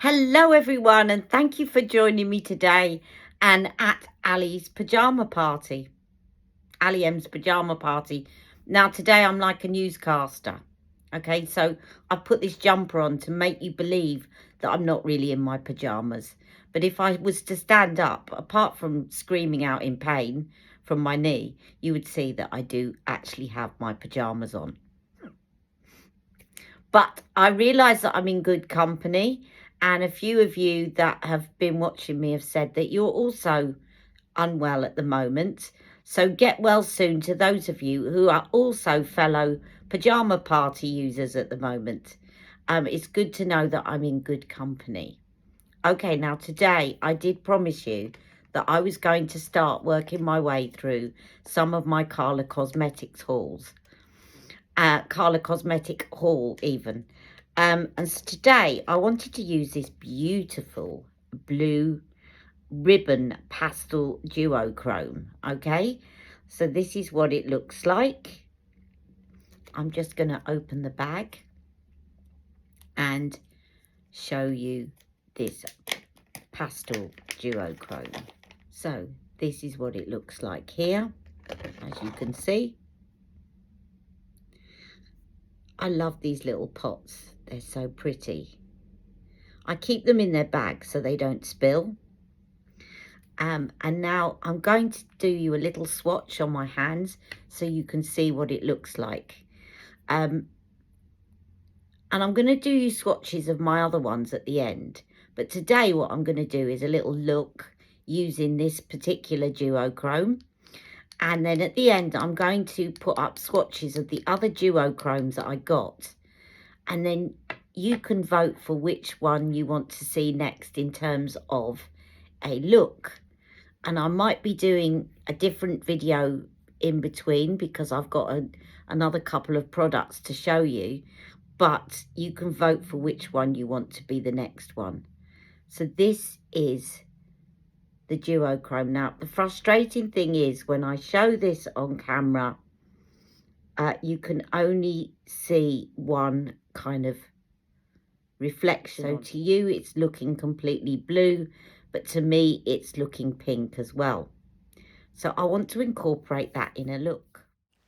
Hello everyone, and thank you for joining me today and at Ali's pyjama party. Ali M's pyjama party. Now today I'm like a newscaster. Okay, so I put this jumper on to make you believe that I'm not really in my pyjamas. But if I was to stand up, apart from screaming out in pain from my knee, you would see that I do actually have my pyjamas on. But I realise that I'm in good company, and a few of you that have been watching me have said that you're also unwell at the moment. So get well soon to those of you who are also fellow pyjama party users at the moment. It's good to know that I'm in good company. Okay, now today I did promise you that I was going to start working my way through some of my Karla Cosmetics hauls. Karla Cosmetic haul even. And so today I wanted to use this beautiful blue ribbon pastel duochrome. Okay, so this is what it looks like. I'm just going to open the bag and show you this pastel duochrome. So this is what it looks like here, as you can see. I love these little pots, they're so pretty. I keep them in their bag so they don't spill. And now I'm going to do you a little swatch on my hands so you can see what it looks like. And I'm going to do you swatches of my other ones at the end. But today what I'm going to do is a little look using this particular duochrome. And then at the end I'm going to put up swatches of the other duochromes that I got. And then you can vote for which one you want to see next in terms of a look. And I might be doing a different video in between because I've got another couple of products to show you, but you can vote for which one you want to be the next one. So this is the duochrome. Now the frustrating thing is when I show this on camera, you can only see one kind of reflection. So to you it's looking completely blue, but to me it's looking pink as well. So I want to incorporate that in a look.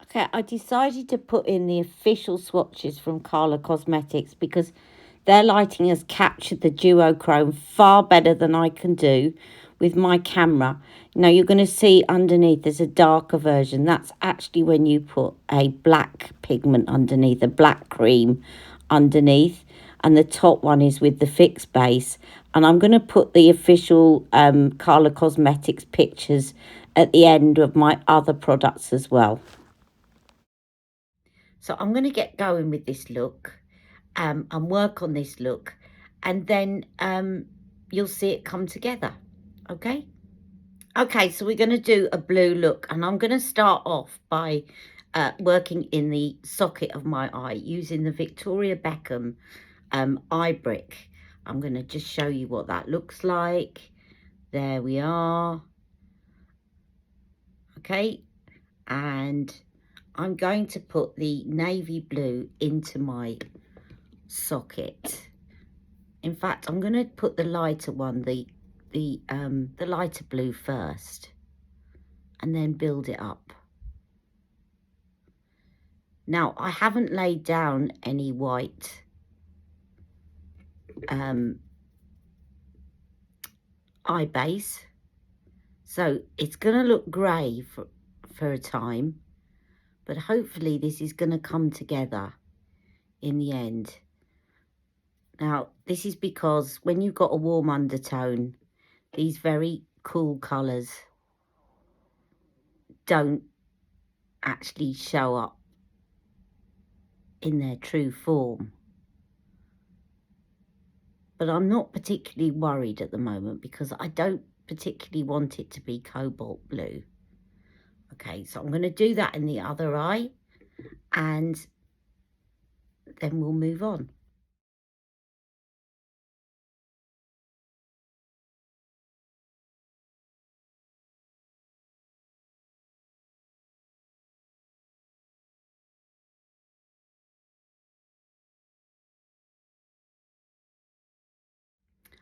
Okay, I decided to put in the official swatches from Karla Cosmetics because their lighting has captured the duochrome far better than I can do with my camera. Now you're going to see underneath there's a darker version. That's actually when you put a black pigment underneath, a black cream underneath. And the top one is with the fixed base. And I'm going to put the official Karla Cosmetics pictures at the end of my other products as well. So I'm going to get going with this look and work on this look, and then you'll see it come together. Okay, so we're going to do a blue look, and I'm going to start off by working in the socket of my eye using the Victoria Beckham eye brick. I'm going to just show you what that looks like. There we are. Okay, and I'm going to put the navy blue into my socket. In fact, I'm going to put the lighter one, the lighter blue first, and then build it up. Now, I haven't laid down any white eye base, so it's going to look grey for a time, but hopefully this is going to come together in the end. Now, this is because when you've got a warm undertone, these very cool colours don't actually show up in their true form. But I'm not particularly worried at the moment because I don't particularly want it to be cobalt blue. Okay, so I'm going to do that in the other eye, and then we'll move on.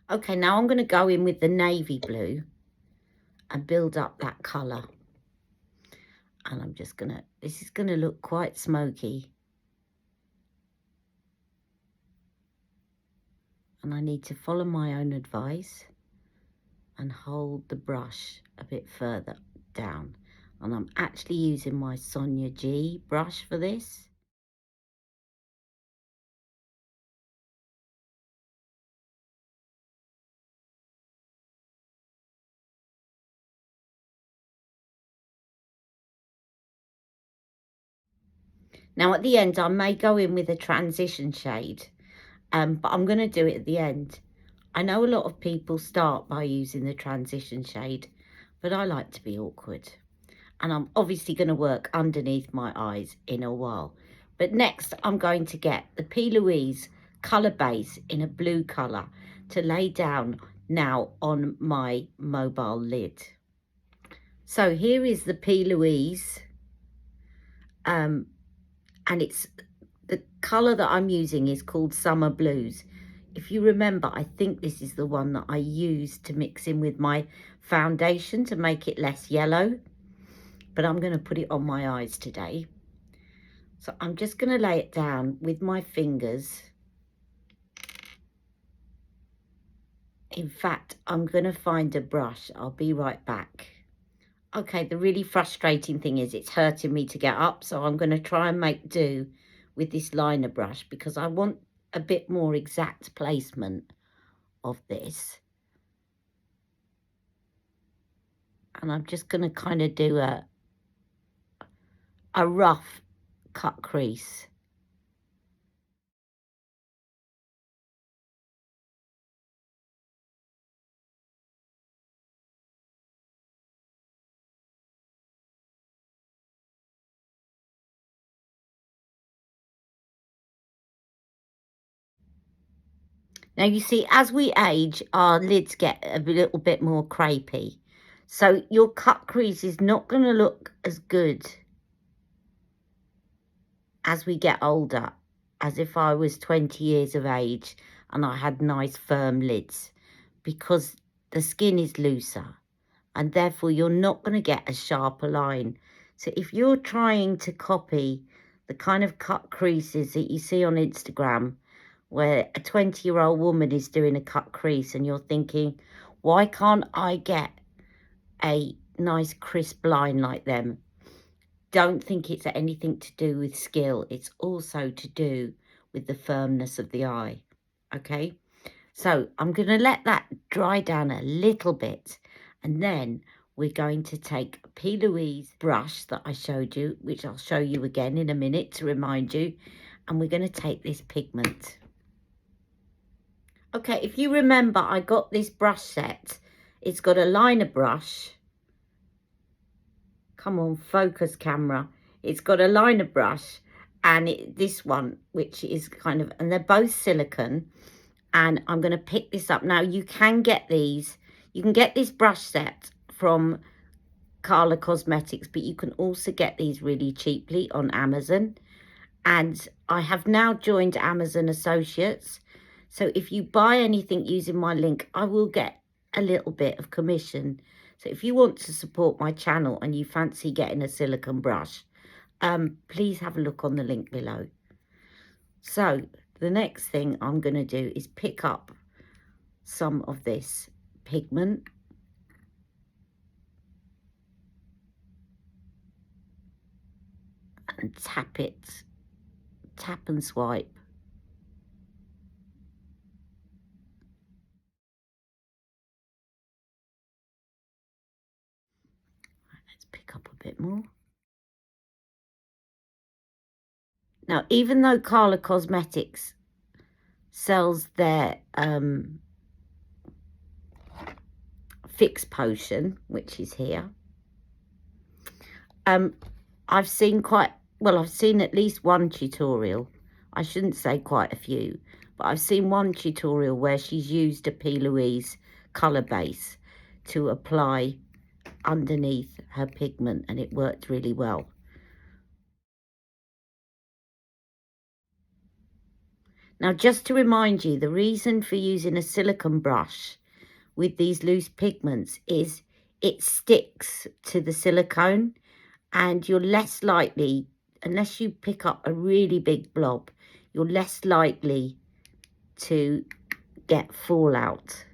Okay, now I'm going to go in with the navy blue and build up that colour. And I'm just going to, this is going to look quite smoky. And I need to follow my own advice and hold the brush a bit further down. And I'm actually using my Sonia G brush for this. Now at the end I may go in with a transition shade, but I'm going to do it at the end. I know a lot of people start by using the transition shade, but I like to be awkward. And I'm obviously going to work underneath my eyes in a while. But next I'm going to get the P.Louise colour base in a blue colour to lay down now on my mobile lid. So here is the P.Louise, and it's the colour that I'm using is called Summer Blues. If you remember, I think this is the one that I used to mix in with my foundation to make it less yellow. But I'm going to put it on my eyes today. So I'm just going to lay it down with my fingers. In fact, I'm going to find a brush. I'll be right back. Okay, the really frustrating thing is it's hurting me to get up, so I'm going to try and make do with this liner brush because I want a bit more exact placement of this. And I'm just going to kind of do a rough cut crease. Now you see, as we age, our lids get a little bit more crepey. So your cut crease is not going to look as good as we get older, as if I was 20 years of age and I had nice firm lids, because the skin is looser and therefore you're not going to get a sharper line. So if you're trying to copy the kind of cut creases that you see on Instagram, where a 20-year-old woman is doing a cut crease and you're thinking, why can't I get a nice crisp line like them? Don't think it's anything to do with skill. It's also to do with the firmness of the eye. Okay, so I'm going to let that dry down a little bit, and then we're going to take a P.Louise brush that I showed you, which I'll show you again in a minute to remind you, and we're going to take this pigment. Okay, if you remember, I got this brush set. It's got a liner brush. Come on, focus camera. It's got a liner brush and this one, which is kind of, and they're both silicone. And I'm going to pick this up. Now, you can get these. You can get this brush set from Karla Cosmetics, but you can also get these really cheaply on Amazon. And I have now joined Amazon Associates. So if you buy anything using my link, I will get a little bit of commission. So if you want to support my channel and you fancy getting a silicone brush, please have a look on the link below. So the next thing I'm going to do is pick up some of this pigment. And tap it, tap and swipe. Let's pick up a bit more. Now, even though Karla Cosmetics sells their fix potion, which is here, I've seen I've seen at least one tutorial. I shouldn't say quite a few, but I've seen one tutorial where she's used a P.Louise colour base to apply underneath her pigment, and it worked really well. Now, just to remind you, the reason for using a silicone brush with these loose pigments is it sticks to the silicone, and you're less likely, unless you pick up a really big blob, you're less likely to get fallout.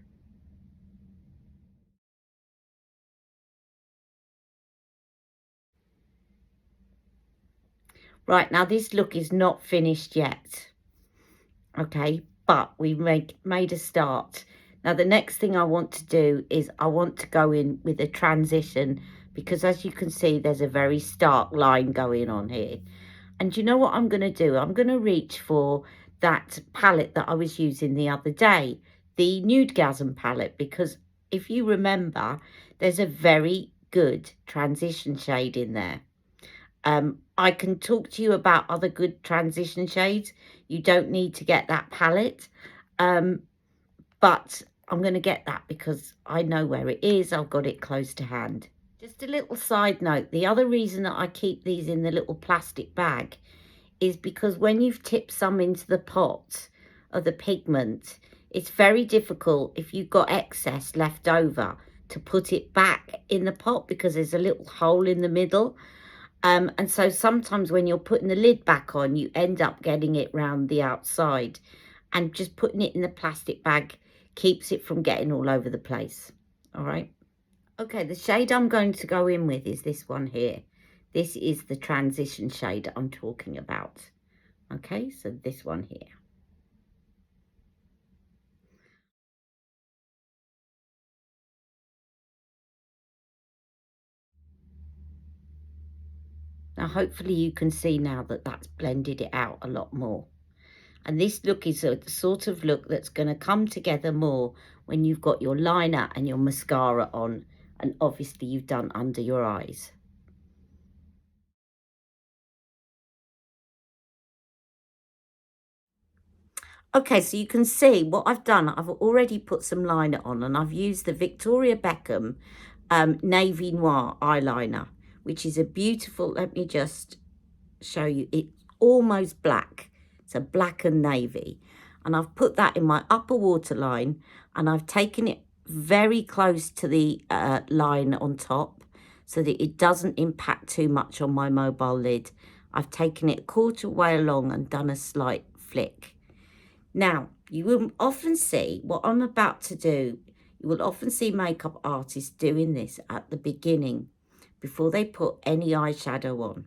Right, now this look is not finished yet, okay, but we made a start. Now the next thing I want to do is I want to go in with a transition, because as you can see there's a very stark line going on here. And you know what I'm going to do? I'm going to reach for that palette that I was using the other day, the Nudegasm palette, because if you remember, there's a very good transition shade in there. I can talk to you about other good transition shades. You don't need to get that palette, but I'm going to get that because I know where it is. I've got it close to hand. Just a little side note, the other reason that I keep these in the little plastic bag is because when you've tipped some into the pot of the pigment, it's very difficult if you've got excess left over to put it back in the pot, because there's a little hole in the middle. And so sometimes when you're putting the lid back on, you end up getting it round the outside, and just putting it in the plastic bag keeps it from getting all over the place. All right. Okay, the shade I'm going to go in with is this one here. This is the transition shade I'm talking about. Okay, so this one here. Now, hopefully you can see now that that's blended it out a lot more. And this look is a sort of look that's going to come together more when you've got your liner and your mascara on, and obviously you've done under your eyes. Okay, so you can see what I've done. I've already put some liner on, and I've used the Victoria Beckham Navy Noir eyeliner, which is a beautiful, let me just show you, it's almost black. It's a black and navy. And I've put that in my upper waterline, and I've taken it very close to the line on top so that it doesn't impact too much on my mobile lid. I've taken it a quarter way along and done a slight flick. Now, you will often see what I'm about to do. You will often see makeup artists doing this at the beginning before they put any eyeshadow on.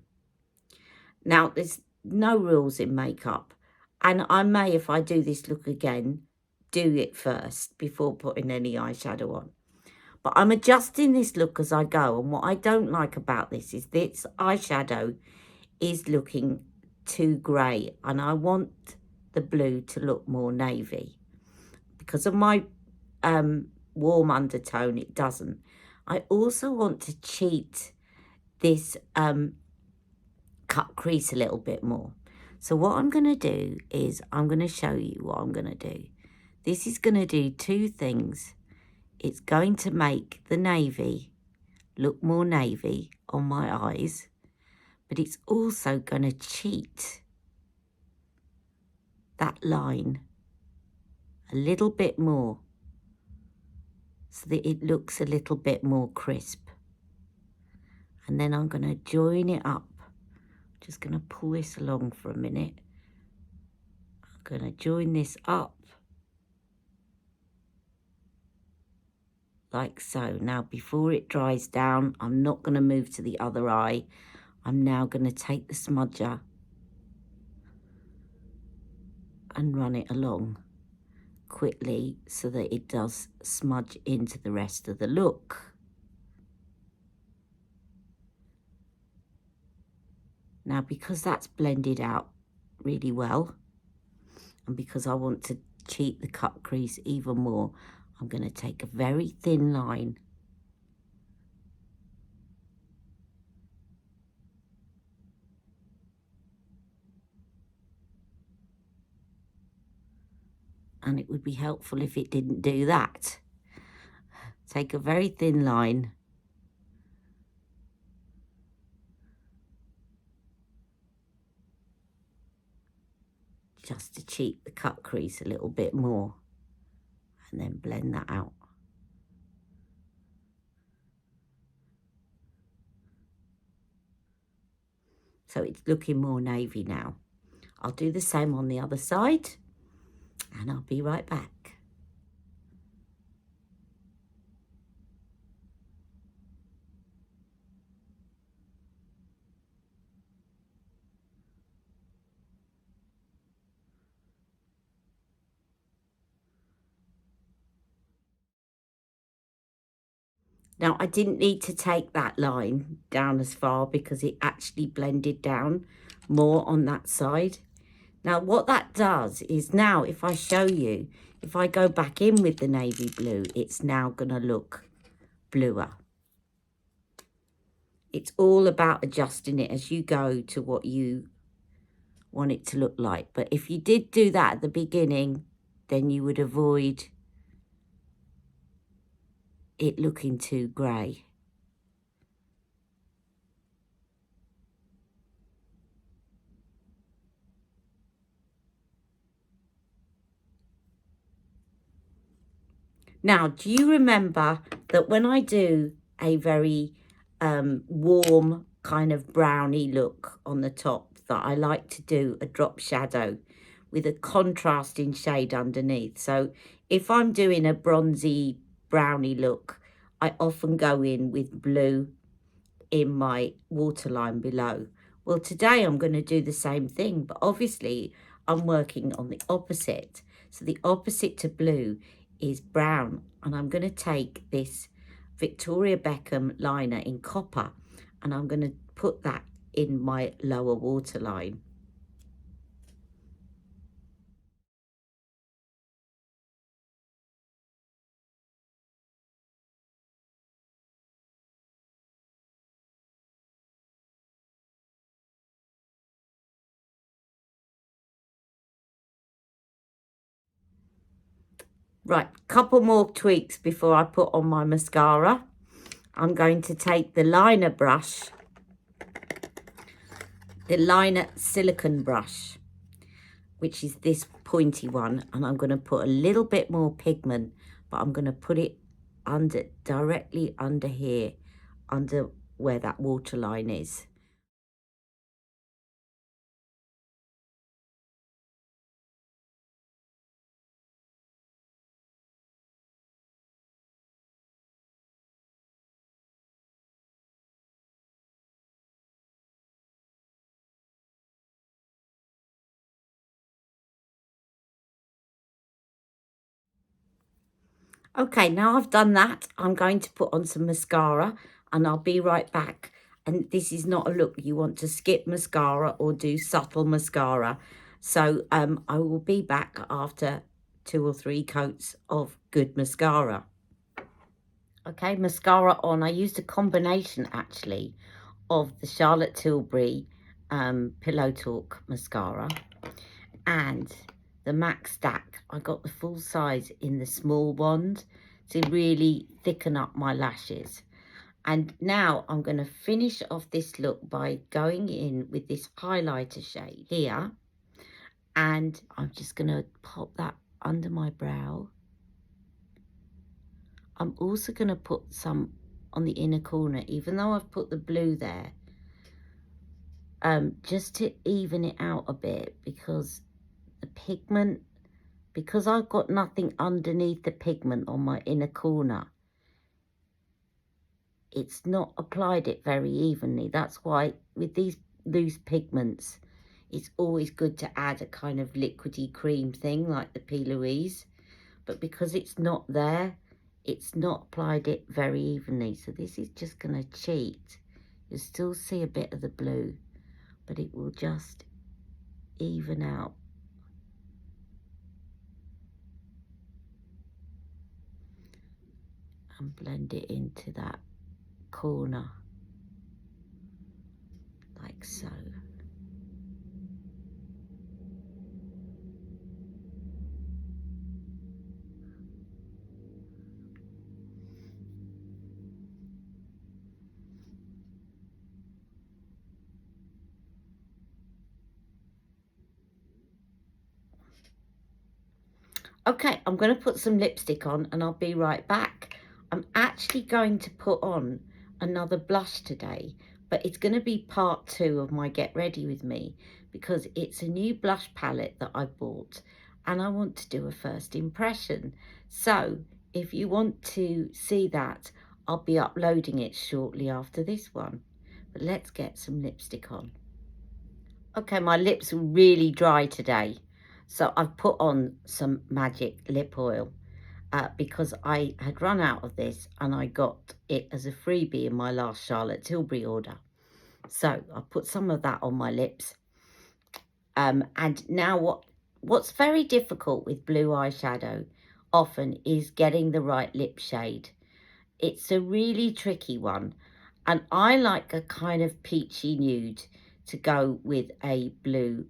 Now, there's no rules in makeup, and I may, if I do this look again, do it first before putting any eyeshadow on. But I'm adjusting this look as I go, and what I don't like about this is this eyeshadow is looking too grey, and I want the blue to look more navy. Because of my warm undertone, it doesn't. I also want to cheat this cut crease a little bit more. So what I'm going to do is I'm going to show you what I'm going to do. This is going to do two things. It's going to make the navy look more navy on my eyes, but it's also going to cheat that line a little bit more so that it looks a little bit more crisp. And then I'm going to join it up. Just going to pull this along for a minute. I'm going to join this up like so. Now, before it dries down, I'm not going to move to the other eye. I'm now going to take the smudger and run it along quickly so that it does smudge into the rest of the look. Now, because that's blended out really well, and because I want to cheat the cut crease even more, I'm going to take a very thin line and it would be helpful if it didn't do that. Take a very thin line just to cheat the cut crease a little bit more, and then blend that out. So it's looking more navy now. I'll do the same on the other side, and I'll be right back. Now, I didn't need to take that line down as far because it actually blended down more on that side. Now, what that does is now, if I show you, if I go back in with the navy blue, it's now going to look bluer. It's all about adjusting it as you go to what you want it to look like. But if you did do that at the beginning, then you would avoid it looking too grey. Now, do you remember that when I do a very warm kind of browny look on the top, that I like to do a drop shadow with a contrasting shade underneath? So if I'm doing a bronzy browny look, I often go in with blue in my waterline below. Well, today I'm going to do the same thing, but obviously I'm working on the opposite. So the opposite to blue is brown, and I'm going to take this Victoria Beckham liner in copper, and I'm going to put that in my lower waterline. Right, couple more tweaks before I put on my mascara. I'm going to take the liner brush, the liner silicone brush, which is this pointy one, and I'm going to put a little bit more pigment, but I'm going to put it under, directly under here, under where that waterline is. Okay, now I've done that, I'm going to put on some mascara, and I'll be right back. And this is not a look you want to skip mascara or do subtle mascara. So I will be back after 2 or 3 coats of good mascara. Okay, mascara on. I used a combination actually of the Charlotte Tilbury Pillow Talk mascara and the MAC Stack. I got the full size in the small wand to really thicken up my lashes. And now I'm going to finish off this look by going in with this highlighter shade here. And I'm just going to pop that under my brow. I'm also going to put some on the inner corner, even though I've put the blue there, just to even it out a bit, because the pigment, because I've got nothing underneath the pigment on my inner corner, it's not applied it very evenly. That's why with these loose pigments, it's always good to add a kind of liquidy cream thing like the P.Louise, but because it's not there, it's not applied it very evenly. So this is just going to cheat. You'll still see a bit of the blue, but it will just even out. And blend it into that corner, like so. Okay, I'm going to put some lipstick on and I'll be right back. I'm actually going to put on another blush today, but it's going to be part 2 of my Get Ready With Me because it's a new blush palette that I bought and I want to do a first impression. So if you want to see that, I'll be uploading it shortly after this one. But let's get some lipstick on. Okay, my lips are really dry today. So I've put on some magic lip oil because I had run out of this and I got it as a freebie in my last Charlotte Tilbury order. So I put some of that on my lips. And now what's very difficult with blue eyeshadow often is getting the right lip shade. It's a really tricky one. And I like a kind of peachy nude to go with a blue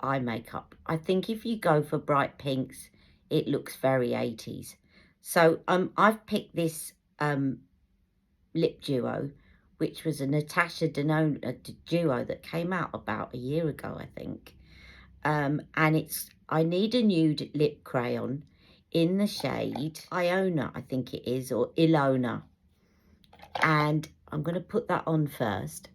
eye makeup. I think if you go for bright pinks, it looks very 80s. So I've picked this lip duo, which was a Natasha Denona duo that came out about a year ago, I think. And I need a nude lip crayon in the shade Iona, I think it is, or Ilona. And I'm going to put that on first.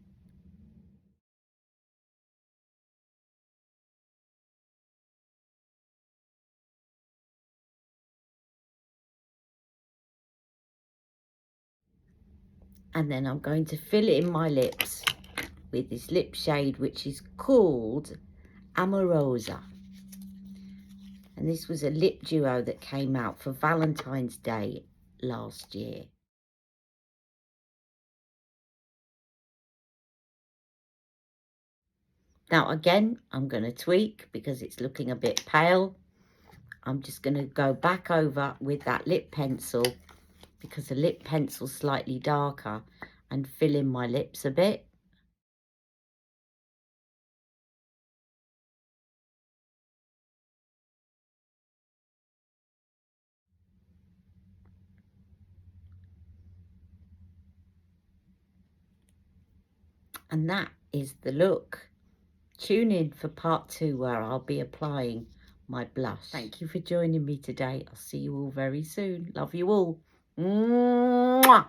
And then I'm going to fill it in my lips with this lip shade, which is called Amorosa. And this was a lip duo that came out for Valentine's Day last year. Now again, I'm going to tweak because it's looking a bit pale. I'm just going to go back over with that lip pencil because the lip pencil's slightly darker and fill in my lips a bit. And that is the look. Tune in for part 2 where I'll be applying my blush. Thank you for joining me today. I'll see you all very soon. Love you all. Mwah!